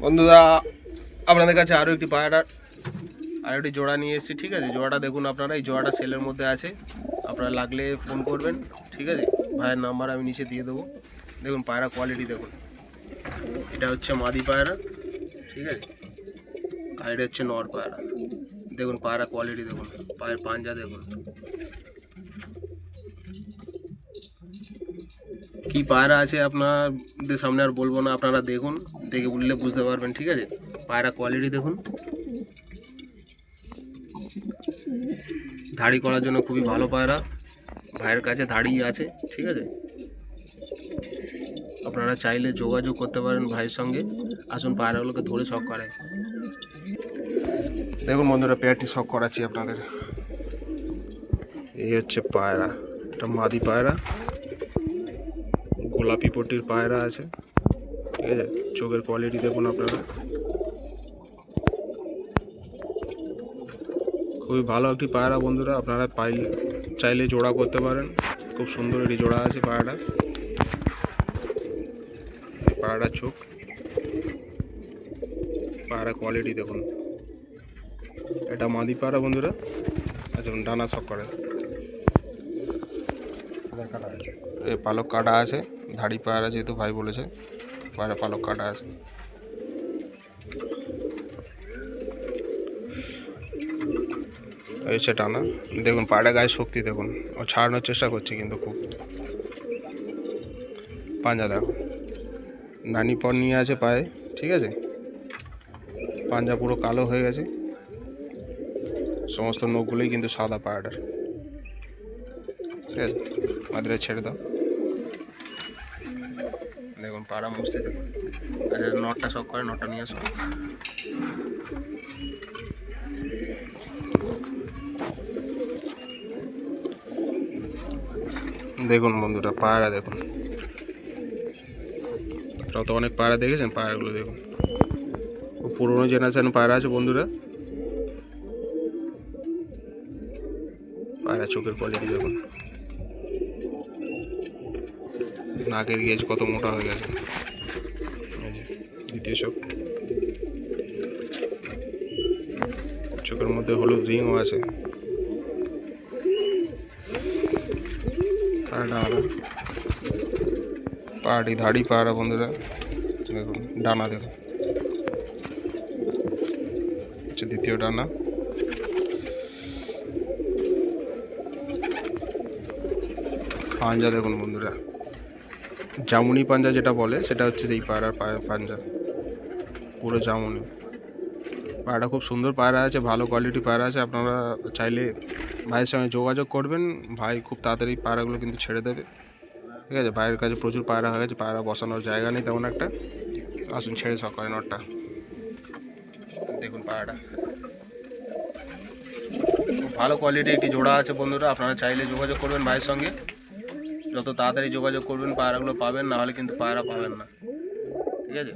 বন্ধুরা আপনাদের কাছে আরও একটি পায়রার একটি জোড়া নিয়ে এসেছি। ঠিক আছে, জোড়াটা দেখুন আপনারা, এই জোড়াটা সেলের মধ্যে আছে, আপনারা লাগলে ফোন করবেন। ঠিক আছে, ভাইয়ের নাম্বার আমি নিচে দিয়ে দেবো। দেখুন পায়রা কোয়ালিটি দেখুন, এটা হচ্ছে মাদি পায়রা। ঠিক আছে, আর এটা হচ্ছে নর পায়রা। দেখুন পায়রা কোয়ালিটি দেখুন, পায়ের পাঞ্জা দেখুন, কি পায়রা আছে আপনাদের সামনে আর বলবো না, আপনারা দেখুন, দেখে বললে বুঝতে পারবেন। ঠিক আছে, পায়রা কোয়ালিটি দেখুন, ধাড়ি করার জন্য খুবই ভালো পায়রা, ভাইয়ের কাছে ধাড়ি আছে। ঠিক আছে, আপনারা চাইলে যোগাযোগ করতে পারেন ভাইয়ের সঙ্গে। আসুন পায়রাগুলোকে ধরে শখ করায়। দেখুন বন্ধুরা, পেয়ারটি শখ করাচ্ছি আপনাদের। এই হচ্ছে পায়রা, এটা মাদি পায়রা, গোলাপি পট্টির পায়রা আছে। ঠিক আছে, চোখের কোয়ালিটি দেখুন আপনারা, খুবই ভালো একটি পায়রা বন্ধুরা। আপনারা চাইলে জোড়া করতে পারেন, খুব সুন্দর একটি জোড়া আছে পায়রাটা। পায়রাটার চোখ, পায়রা কোয়ালিটি দেখুন, এটা মাদি পায়রা বন্ধুরা। আচ্ছা, ডানা শখ করে, এই পালক কাটা আছে, ধাড়ি পায়রা যেহেতু ভাই বলেছে, পায়রা পালক কাটা আছে। এই হচ্ছে টানা, দেখুন পায়রা গায়ে শক্তি দেখুন, ও ছাড়ানোর চেষ্টা করছে কিন্তু খুব। পাঞ্জা দেখো, নানি পর নিয়ে আছে পায়ে। ঠিক আছে, পাঞ্জা পুরো কালো হয়ে গেছে, সমস্ত নখগুলোই কিন্তু সাদা পায়রাটার। ঠিক আছে, মাদিরা ছেড়ে দাও। দেখুন পায়রা মুছতে দেখুন। আচ্ছা, নটটা শখ করে, নটটা নিয়ে আসো। দেখুন বন্ধুরা পায়রা দেখুন, আপনারা তো অনেক পায়রা দেখেছেন, পায়রাগুলো দেখুন, খুব পুরোনো জেনারেশন পায়রা আছে বন্ধুরা। পায়রা চোখের কোয়ালিটি দেখুন, নাকের গেজ কত মোটা হয়ে গেছে। দ্বিতীয় চোখ, চোখের মধ্যে হলুদ রিংও আছে। পাহাড়ি ধাড়ি পায়রা বন্ধুরা, দেখুন ডানা দেখুন, হচ্ছে দ্বিতীয় ডানা। পাঞ্জা দেখুন বন্ধুরা, জামুনি পাঞ্জা যেটা বলে, সেটা হচ্ছে এই পায়রার পাঞ্জা, পুরো জামুনি। পায়রাটা খুব সুন্দর পায়রা আছে, ভালো কোয়ালিটি পায়রা আছে। আপনারা চাইলে ভাইয়ের সঙ্গে যোগাযোগ করবেন, ভাই খুব তাড়াতাড়ি পায়রাগুলো কিন্তু ছেড়ে দেবে। ঠিক আছে, ভাইয়ের কাছে প্রচুর পায়রা হয়ে গেছে, পায়রা বসানোর জায়গা নেই তেমন একটা। আসুন ছেড়ে শখ করেন নটটা। দেখুন পায়রাটা খুব ভালো কোয়ালিটি একটি জোড়া আছে বন্ধুরা। আপনারা চাইলে যোগাযোগ করবেন ভাইয়ের সঙ্গে, যত তাড়াতাড়ি যোগাযোগ করবেন পায়রাগুলো পাবেন, না হলে কিন্তু পায়রা পাবেন না। ঠিক আছে।